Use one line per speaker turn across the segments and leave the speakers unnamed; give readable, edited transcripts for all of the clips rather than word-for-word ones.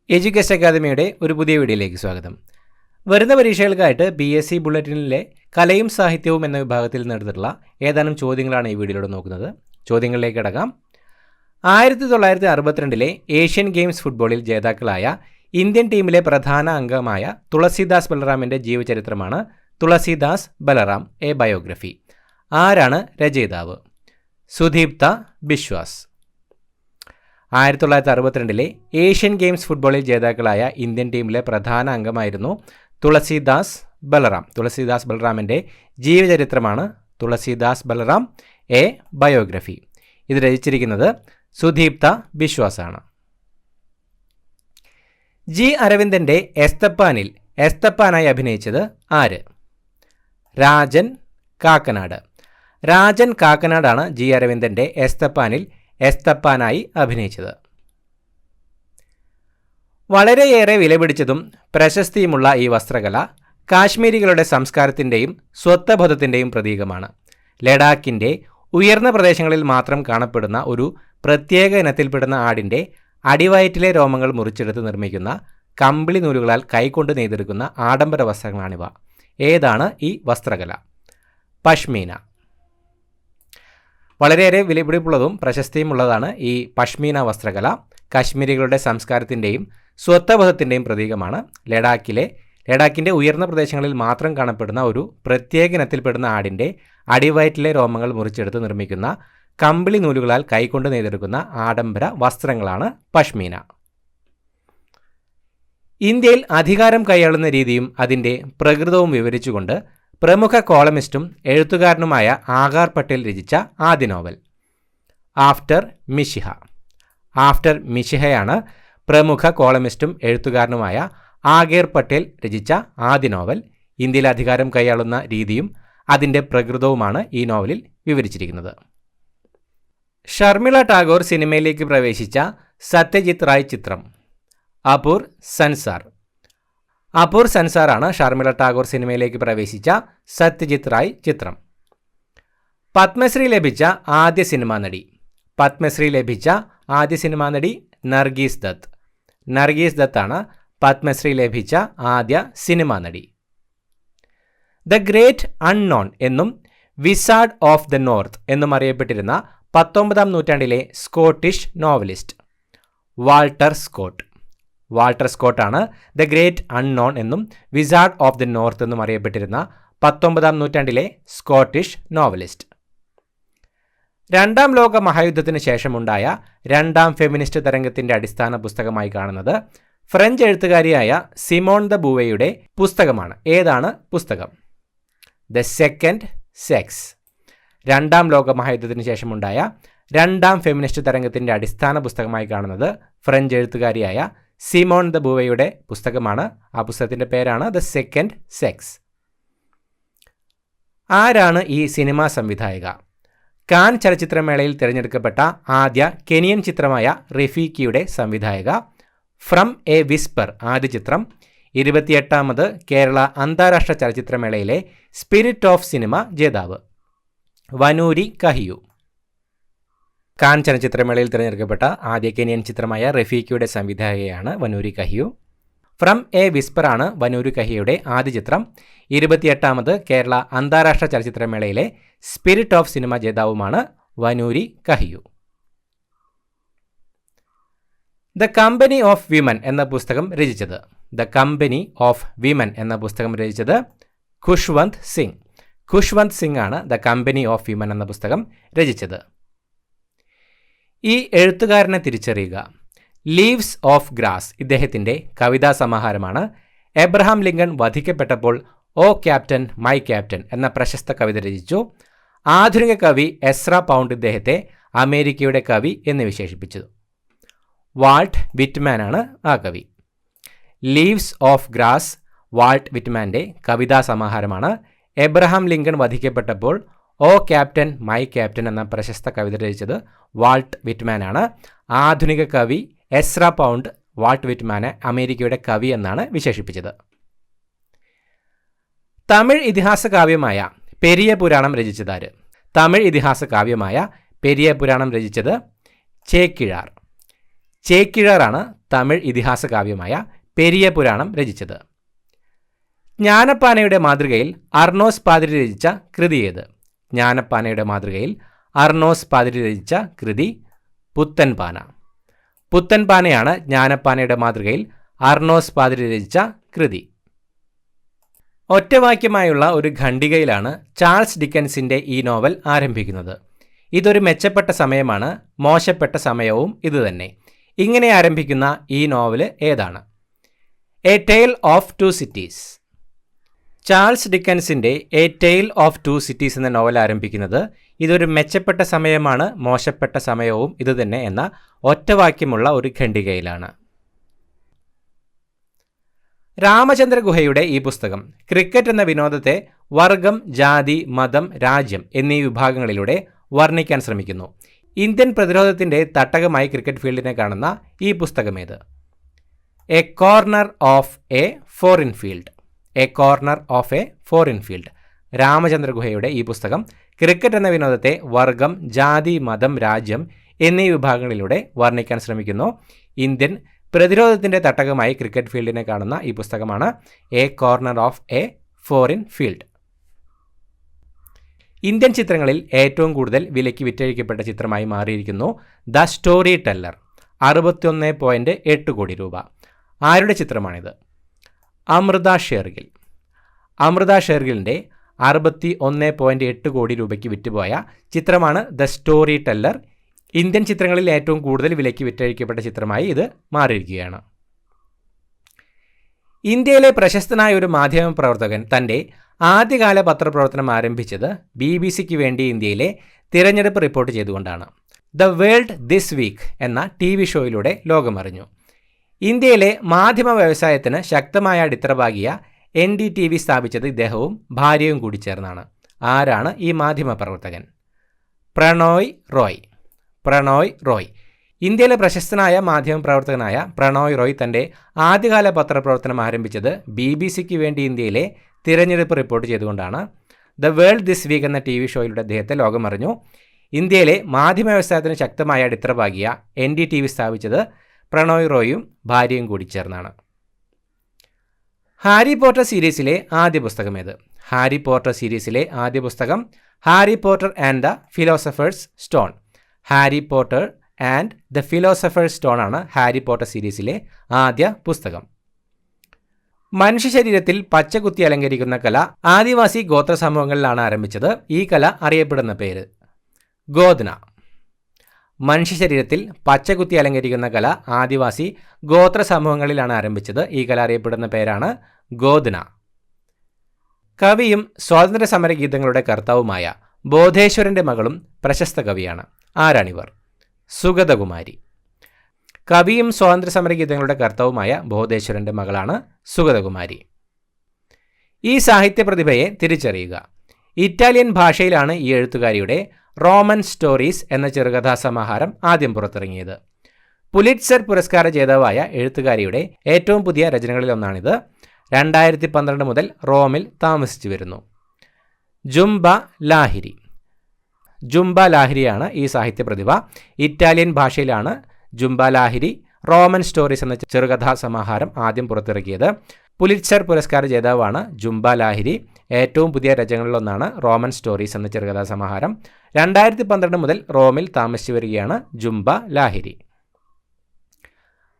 Education അക്കാദമിയുടെ ഒരു പുതിയ വീഡിയോയിലേക്ക് സ്വാഗതം. വരുന്ന പരീക്ഷകൾക്കായിട്ട് PSC ബുള്ളറ്റിനിലെ കലയും സാഹിത്യവും എന്ന വിഭാഗത്തിൽ നടന്നിട്ടുള്ള ഏതാനും ചോദ്യങ്ങളാണ് ഈ വീഡിയോയിലൂടെ നോക്കുന്നത്. ചോദ്യങ്ങളിലേക്ക് കടക്കാം. 1962 ഏഷ്യൻ ഗെയിംസ് ഫുട്ബോളിൽ ജേതാക്കളായ ഇന്ത്യൻ ടീമിലെ പ്രധാന അംഗമായ തുളസീദാസ് ബലറാമിൻ്റെ ജീവചരിത്രമാണ് തുളസീദാസ് ബലറാം എ ബയോഗ്രഫി. ആരാണ് രചയിതാവ്? സുദീപ്ത ബിശ്വാസ്. 1962 ഏഷ്യൻ ഗെയിംസ് ഫുട്ബോളിൽ ജേതാക്കളായ ഇന്ത്യൻ ടീമിലെ പ്രധാന അംഗമായിരുന്നു തുളസീദാസ് ബലറാം. തുളസീദാസ് ബലറാമിൻ്റെ ജീവചരിത്രമാണ് തുളസീദാസ് ബലറാം എ ബയോഗ്രഫി. ഇത് രചിച്ചിരിക്കുന്നത് സുദീപ്ത ബിശ്വാസാണ്. ജി അരവിന്ദൻ്റെ എസ്തപ്പാനിൽ എസ്തപ്പാനായി അഭിനയിച്ചത് ആര്? രാജൻ കാക്കനാട്. രാജൻ കാക്കനാടാണ് ജി അരവിന്ദൻ്റെ എസ്തപ്പാനിൽ എസ്തപ്പാനായി അഭിനയിച്ചത്. വളരെയേറെ വിലപിടിച്ചതും പ്രശസ്തിയുമുള്ള ഈ വസ്ത്രകല കാശ്മീരികളുടെ സംസ്കാരത്തിൻ്റെയും സ്വത്വബോധത്തിൻ്റെയും പ്രതീകമാണ്. ലഡാക്കിൻ്റെ ഉയർന്ന പ്രദേശങ്ങളിൽ മാത്രം കാണപ്പെടുന്ന ഒരു പ്രത്യേക ഇനത്തിൽപ്പെടുന്ന ആടിൻ്റെ അടിവയറ്റിലെ രോമങ്ങൾ മുറിച്ചെടുത്ത് നിർമ്മിക്കുന്ന കമ്പിളി നൂലുകളാൽ കൈകൊണ്ട് നെയ്തെടുക്കുന്ന ആഡംബര വസ്ത്രങ്ങളാണിവ. ഏതാണ് ഈ വസ്ത്രകല? പഷ്മീന. വളരെയേറെ വിലപിടിപ്പുള്ളതും പ്രശസ്തിയുമുള്ളതാണ് ഈ പഷ്മീന വസ്ത്രകല. കാശ്മീരികളുടെ സംസ്കാരത്തിൻ്റെയും സ്വത്വബോധത്തിൻ്റെയും പ്രതീകമാണ്. ലഡാക്കിൻ്റെ ഉയർന്ന പ്രദേശങ്ങളിൽ മാത്രം കാണപ്പെടുന്ന ഒരു പ്രത്യേക ഇനത്തിൽപ്പെടുന്ന ആടിൻ്റെ അടിവയറ്റിലെ രോമങ്ങൾ മുറിച്ചെടുത്ത് നിർമ്മിക്കുന്ന കമ്പിളി നൂലുകളാൽ കൈകൊണ്ട് നെയ്തെടുക്കുന്ന ആഡംബര വസ്ത്രങ്ങളാണ് പഷ്മീന. ഇന്ത്യയിൽ അധികാരം കൈയാളുന്ന രീതിയും അതിൻ്റെ പ്രകൃതവും വിവരിച്ചുകൊണ്ട് പ്രമുഖ കോളമിസ്റ്റും എഴുത്തുകാരനുമായ ആകാർ പട്ടേൽ രചിച്ച ആദ്യ നോവൽ ആഫ്റ്റർ മിഷിഹ. ആഫ്റ്റർ മിഷിഹയാണ് പ്രമുഖ കോളമിസ്റ്റും എഴുത്തുകാരനുമായ ആഗേർ പട്ടേൽ രചിച്ച ആദ്യ നോവൽ. ഇന്ത്യയിൽ അധികാരം കൈയാളുന്ന രീതിയും അതിൻ്റെ പ്രകൃതവുമാണ് ഈ നോവലിൽ വിവരിച്ചിരിക്കുന്നത്. ഷർമിള ടാഗോർ സിനിമയിലേക്ക് പ്രവേശിച്ച സത്യജിത് റായ് ചിത്രം അപൂർ സൻസാർ. അപൂർ സൻസാറാണ് ഷർമിള ടാഗോർ സിനിമയിലേക്ക് പ്രവേശിച്ച സത്യജിത് റായ് ചിത്രം. പത്മശ്രീ ലഭിച്ച ആദ്യ സിനിമാ നടി. പത്മശ്രീ ലഭിച്ച ആദ്യ സിനിമാ നടി നർഗീസ് ദത്ത്. നർഗീസ് ദത്താണ് പത്മശ്രീ ലഭിച്ച ആദ്യ സിനിമാ നടി. ദ ഗ്രേറ്റ് അൺനോൺ എന്നും വിസാർഡ് ഓഫ് ദ നോർത്ത് എന്നും അറിയപ്പെട്ടിരുന്ന 19-ാം നൂറ്റാണ്ടിലെ Scottish novelist Walter Scott. Walter സ്കോട്ടാണ് ദ ഗ്രേറ്റ് അൺനോൺ എന്നും വിസാർഡ് ഓഫ് ദ നോർത്ത് എന്നും അറിയപ്പെട്ടിരുന്ന 19-ാം നൂറ്റാണ്ടിലെ സ്കോട്ടിഷ് നോവലിസ്റ്റ്. രണ്ടാം ലോക മഹായുദ്ധത്തിന് ശേഷമുണ്ടായ രണ്ടാം ഫെമിനിസ്റ്റ് തരംഗത്തിൻ്റെ അടിസ്ഥാന പുസ്തകമായി കാണുന്നത് ഫ്രഞ്ച് എഴുത്തുകാരിയായ സിമോൺ ദ ബൂവയുടെ പുസ്തകമാണ്. ഏതാണ് പുസ്തകം? The second sex. രണ്ടാം ലോക മഹായുദ്ധത്തിന് ശേഷമുണ്ടായ രണ്ടാം ഫെമിനിസ്റ്റ് തരംഗത്തിൻ്റെ അടിസ്ഥാന പുസ്തകമായി കാണുന്നത് ഫ്രഞ്ച് എഴുത്തുകാരിയായ സിമോൺ ദ ബൂവയുടെ പുസ്തകമാണ്. ആ പുസ്തകത്തിൻ്റെ പേരാണ് ദ സെക്കൻഡ് സെക്സ്. ആരാണ് ഈ സിനിമാ സംവിധായിക? കാൻ ചലച്ചിത്രമേളയിൽ തിരഞ്ഞെടുക്കപ്പെട്ട ആദ്യ കെനിയൻ ചിത്രമായ റഫീക്കിയുടെ സംവിധായിക. ഫ്രം എ വിസ്പർ ആദ്യ ചിത്രം. 28ാമത് കേരള അന്താരാഷ്ട്ര ചലച്ചിത്രമേളയിലെ സ്പിരിറ്റ് ഓഫ് സിനിമ ജേതാവ് വനൂരി കഹിയു. കാൻ ചലച്ചിത്രമേളയിൽ തിരഞ്ഞെടുക്കപ്പെട്ട ആദ്യ കെനിയൻ ചിത്രമായ റഫീക്കിയുടെ സംവിധായകയാണ് Wanuri Kahiu. From a whisper ആണ് വനൂരി കഹിയുടെ ആദ്യ ചിത്രം. 28ാമത് കേരള അന്താരാഷ്ട്ര ചലച്ചിത്രമേളയിലെ സ്പിരിറ്റ് ഓഫ് സിനിമ ജേതാവുമാണ് Wanuri Kahiu. The company of women എന്ന പുസ്തകം രചിച്ചത്. ദ കമ്പനി ഓഫ് വിമൻ എന്ന പുസ്തകം രചിച്ചത് ഖുഷ്വന്ത് സിംഗ്. ഖുഷ്വന്ത് സിംഗ് ആണ് ദ കമ്പനി ഓഫ് വിമൻ എന്ന പുസ്തകം രചിച്ചത്. ഈ എഴുത്തുകാരനെ തിരിച്ചറിയുക. ലീവ്സ് ഓഫ് ഗ്രാസ് ഇദ്ദേഹത്തിൻ്റെ കവിതാ സമാഹാരമാണ്. എബ്രഹാം ലിങ്കൺ വധിക്കപ്പെട്ടപ്പോൾ ഓ ക്യാപ്റ്റൻ മൈ ക്യാപ്റ്റൻ എന്ന പ്രശസ്ത കവിത രചിച്ചു. ആധുനിക കവി എസ്ര പൗണ്ട് ഇദ്ദേഹത്തെ അമേരിക്കയുടെ കവി എന്ന് വിശേഷിപ്പിച്ചു. വാൾട്ട് വിറ്റ്മാനാണ് ആ കവി. ലീവ്സ് ഓഫ് ഗ്രാസ് വാൾട്ട് വിറ്റ്മാൻ്റെ കവിതാ സമാഹാരമാണ്. എബ്രഹാം ലിങ്കൺ വധിക്കപ്പെട്ടപ്പോൾ ഓ ക്യാപ്റ്റൻ മൈ ക്യാപ്റ്റൻ എന്ന പ്രശസ്ത കവിത രചിച്ചത് വാൾട്ട് വിറ്റ്മാനാണ്. ആധുനിക കവി എസ്ര പൗണ്ട് വാൾട്ട് വിറ്റ്മാനെ അമേരിക്കയുടെ കവി എന്നാണ് വിശേഷിപ്പിച്ചത്. തമിഴ് ഇതിഹാസ കാവ്യമായ പെരിയ പുരാണം രചിച്ചതാര്? തമിഴ് ഇതിഹാസ കാവ്യമായ പെരിയ പുരാണം രചിച്ചത് ചേക്കിഴാർ. ചേക്കിഴാറാണ് തമിഴ് ഇതിഹാസ കാവ്യമായ പെരിയ പുരാണം രചിച്ചത്? ജ്ഞാനപ്പാനയുടെ മാതൃകയിൽ അർണോസ് പാതിരി രചിച്ച കൃതി ഏത്? ജ്ഞാനപ്പാനയുടെ മാതൃകയിൽ അർണോസ് പാതിരി രചിച്ച കൃതി പുത്തൻപാന. പുത്തൻപാനയാണ് ജ്ഞാനപ്പാനയുടെ മാതൃകയിൽ അർണോസ് പാതിരി രചിച്ച കൃതി. ഒറ്റവാക്യമായുള്ള ഒരു ഖണ്ഡികയിലാണ് ചാൾസ് ഡിക്കൻസിൻ്റെ ഈ നോവൽ ആരംഭിക്കുന്നത്. ഇതൊരു മെച്ചപ്പെട്ട സമയമാണ്, മോശപ്പെട്ട സമയവും ഇതുതന്നെ. ഇങ്ങനെ ആരംഭിക്കുന്ന ഈ നോവല് ഏതാണ്? A tale of two cities. Charles ഡിക്കൻസിൻ്റെ a tale of two cities എന്ന നോവൽ ആരംഭിക്കുന്നത് ഇതൊരു മെച്ചപ്പെട്ട സമയമാണ്, മോശപ്പെട്ട സമയവും ഇതുതന്നെ എന്ന ഒറ്റവാക്യമുള്ള ഒരു ഖണ്ഡികയിലാണ്. രാമചന്ദ്ര ഗുഹയുടെ ഈ പുസ്തകം ക്രിക്കറ്റ് എന്ന വിനോദത്തെ വർഗം, ജാതി, മതം, രാജ്യം എന്നീ വിഭാഗങ്ങളിലൂടെ വർണ്ണിക്കാൻ ശ്രമിക്കുന്നു. ഇന്ത്യൻ പ്രതിരോധത്തിൻ്റെ തട്ടകമായി ക്രിക്കറ്റ് ഫീൽഡിനെ കാണുന്ന ഈ പുസ്തകമേത്? A corner of a foreign field. A corner of a foreign field. Ramachandra ഗുഹയുടെ ഈ പുസ്തകം ക്രിക്കറ്റ് എന്ന വിനോദത്തെ വർഗം, ജാതി, മതം, രാജ്യം എന്നീ വിഭാഗങ്ങളിലൂടെ വർണ്ണിക്കാൻ ശ്രമിക്കുന്നു. ഇന്ത്യൻ പ്രതിരോധത്തിൻ്റെ തട്ടകമായി ക്രിക്കറ്റ് ഫീൽഡിനെ കാണുന്ന ഈ പുസ്തകമാണ് A corner of a foreign field. Indian ചിത്രങ്ങളിൽ ഏറ്റവും കൂടുതൽ വിലയ്ക്ക് വിറ്റഴിക്കപ്പെട്ട ചിത്രമായി മാറിയിരിക്കുന്നു ദ സ്റ്റോറി ടെല്ലർ. 61.8 കോടി രൂപ. ആരുടെ ചിത്രമാണിത്? അമൃത ഷേർഗിൽ. അമൃത ഷേർഗിലിൻ്റെ 61.8 കോടി രൂപയ്ക്ക് വിറ്റുപോയ ചിത്രമാണ് ദ സ്റ്റോറി ടെല്ലർ. ഇന്ത്യൻ ചിത്രങ്ങളിൽ ഏറ്റവും കൂടുതൽ വിലയ്ക്ക് വിറ്റഴിക്കപ്പെട്ട ചിത്രമായി ഇത് മാറിയിരിക്കുകയാണ്. ഇന്ത്യയിലെ പ്രശസ്തനായ ഒരു മാധ്യമ പ്രവർത്തകൻ തൻ്റെ ആദ്യകാല പത്രപ്രവർത്തനം ആരംഭിച്ചത് BBC-ക്ക് വേണ്ടി ഇന്ത്യയിലെ തിരഞ്ഞെടുപ്പ് റിപ്പോർട്ട് ചെയ്തുകൊണ്ടാണ്. ദ വേൾഡ് ദിസ് വീക്ക് എന്ന TV ഷോയിലൂടെ ലോകമറിഞ്ഞു. ഇന്ത്യയിലെ മാധ്യമ വ്യവസായത്തിന് ശക്തമായ അടിത്തറ പാകിയ NDTV സ്ഥാപിച്ചത് ഇദ്ദേഹവും ഭാര്യയും കൂടി ചേർന്നാണ്. ആരാണ് ഈ മാധ്യമ പ്രവർത്തകൻ? പ്രണോയ് റോയ്. പ്രണോയ് റോയ്. ഇന്ത്യയിലെ പ്രശസ്തനായ മാധ്യമ പ്രവർത്തകനായ പ്രണോയ് റോയ് തൻ്റെ ആദ്യകാല പത്രപ്രവർത്തനം ആരംഭിച്ചത് BBC-ക്ക് വേണ്ടി ഇന്ത്യയിലെ തിരഞ്ഞെടുപ്പ് റിപ്പോർട്ട് ചെയ്തുകൊണ്ടാണ്. ദ വേൾഡ് ദിസ് വീക്ക് എന്ന TV ഷോയിലൂടെ അദ്ദേഹത്തെ ലോകമറിഞ്ഞു. ഇന്ത്യയിലെ മാധ്യമ വ്യവസായത്തിന് ശക്തമായ അടിത്തറ പാകിയ NDTV സ്ഥാപിച്ചത് പ്രണോയ് റോയും ഭാര്യയും കൂടി ചേർന്നാണ്. ഹാരി പോട്ടർ സീരീസിലെ ആദ്യ പുസ്തകമേത്? ഹാരി പോട്ടർ സീരീസിലെ ആദ്യ പുസ്തകം Harry Potter and the philosophers stone. Harry Potter and the philosophers stone ആണ് ഹാരി പോട്ടർ സീരീസിലെ ആദ്യ പുസ്തകം. മനുഷ്യ ശരീരത്തിൽ പച്ചകുത്തി അലങ്കരിക്കുന്ന കല ആദിവാസി ഗോത്ര സമൂഹങ്ങളിലാണ് ആരംഭിച്ചത്. ഈ കല അറിയപ്പെടുന്ന പേര്? ഗോദ്ന. മനുഷ്യ ശരീരത്തിൽ പച്ചകുത്തി അലങ്കരിക്കുന്ന കല ആദിവാസി ഗോത്ര സമൂഹങ്ങളിലാണ് ആരംഭിച്ചത്. ഈ കല അറിയപ്പെടുന്ന പേരാണ് ഗോദ്ന. കവിയും സ്വാതന്ത്ര്യ സമര ഗീതങ്ങളുടെ കർത്താവുമായ ബോധേശ്വരൻ്റെ മകളും പ്രശസ്ത കവിയാണ്. ആരാണിവർ? സുഗതകുമാരി. കവിയും സ്വാതന്ത്ര്യ സമര ഗീതങ്ങളുടെ കർത്താവുമായ ബോധേശ്വരൻ്റെ മകളാണ് സുഗതകുമാരി. ഈ സാഹിത്യ പ്രതിഭയെ തിരിച്ചറിയുക. ഇറ്റാലിയൻ ഭാഷയിലാണ് ഈ എഴുത്തുകാരിയുടെ റോമൻ സ്റ്റോറീസ് എന്ന ചെറുകഥാ സമാഹാരം ആദ്യം പുറത്തിറങ്ങിയത്. പുലിറ്റ്സർ പുരസ്കാര ജേതാവായ എഴുത്തുകാരിയുടെ ഏറ്റവും പുതിയ രചനകളിലൊന്നാണിത്. 2012 മുതൽ റോമിൽ താമസിച്ചു വരുന്നു. ജുംബ ലാഹിരി. ജുംബ ലാഹിരിയാണ് ഈ സാഹിത്യ പ്രതിഭ. ഇറ്റാലിയൻ ഭാഷയിലാണ് ജുംബ ലാഹിരി റോമൻ സ്റ്റോറീസ് എന്ന ചെറുകഥാ സമാഹാരം ആദ്യം പുറത്തിറക്കിയത്. പുലിറ്റ്സർ പുരസ്കാര ജേതാവാണ് ജുംബ ലാഹിരി. ഏറ്റവും പുതിയ രചനകളിലൊന്നാണ് റോമൻ സ്റ്റോറീസ് എന്ന ചെറുകഥാ സമാഹാരം. 2012 മുതൽ റോമിൽ താമസിച്ചു വരികയാണ് ജുംബ ലാഹിരി.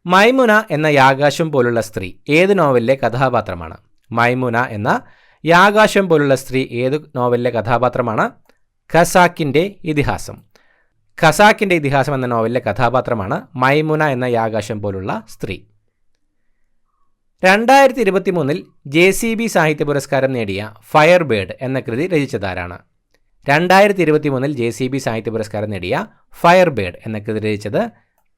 മൈമുന എന്ന യാകാശം പോലുള്ള സ്ത്രീ ഏത് നോവലിലെ കഥാപാത്രമാണ്? മൈമുന എന്ന യാകാശം പോലുള്ള സ്ത്രീ ഏത് നോവലിലെ കഥാപാത്രമാണ്? ഖസാക്കിൻ്റെ ഇതിഹാസം. ഖസാക്കിൻ്റെ ഇതിഹാസം എന്ന നോവലിലെ കഥാപാത്രമാണ് മൈമുന എന്ന യാകാശം പോലുള്ള സ്ത്രീ. 2023 JCB സാഹിത്യ പുരസ്കാരം നേടിയ ഫയർ ബേർഡ് എന്ന കൃതി രചിച്ചതാരാണ്? 2023 JCB സാഹിത്യ പുരസ്കാരം നേടിയ ഫയർ ബേർഡ് എന്ന കൃതി രചിച്ചത്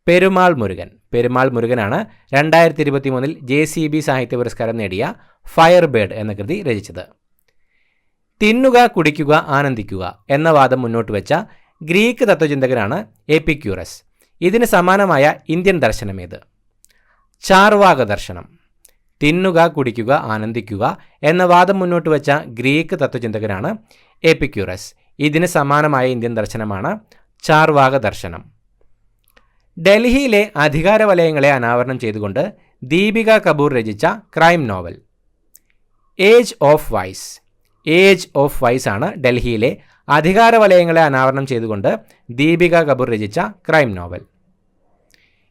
പെരുമാൾ മുരുകൻ. പെരുമാൾ മുരുകനാണ് 2023 JCB സാഹിത്യ പുരസ്കാരം നേടിയ ഫയർ ബേർഡ് എന്ന കൃതി രചിച്ചത്. തിന്നുക, കുടിക്കുക, ആനന്ദിക്കുക എന്ന വാദം മുന്നോട്ട് വെച്ച ഗ്രീക്ക് തത്വചിന്തകനാണ് എപ്പിക്യൂറസ്. ഇതിന് സമാനമായ ഇന്ത്യൻ ദർശനമേത്? ചാർവാക ദർശനം. തിന്നുക, കുടിക്കുക, ആനന്ദിക്കുക എന്ന വാദം മുന്നോട്ട് വെച്ച ഗ്രീക്ക് തത്വചിന്തകനാണ് എപ്പിക്യൂറസ്. ഇതിന് സമാനമായ ഇന്ത്യൻ ദർശനമാണ് ചാർവാക ദർശനം. ഡൽഹിയിലെ അധികാര വലയങ്ങളെ അനാവരണം ചെയ്തുകൊണ്ട് ദീപിക കപൂർ രചിച്ച crime novel. Age of vice. Age of vice ആണ് ഡൽഹിയിലെ അധികാര വലയങ്ങളെ അനാവരണം ചെയ്തുകൊണ്ട് ദീപിക കപൂർ രചിച്ച ക്രൈം നോവൽ.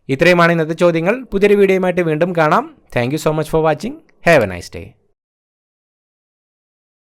ഇത്രയുമാണ് ഇന്നത്തെ ചോദ്യങ്ങൾ. പുതിയൊരു വീഡിയോയുമായിട്ട് വീണ്ടും കാണാം. Thank you so much for watching. Have A nice day.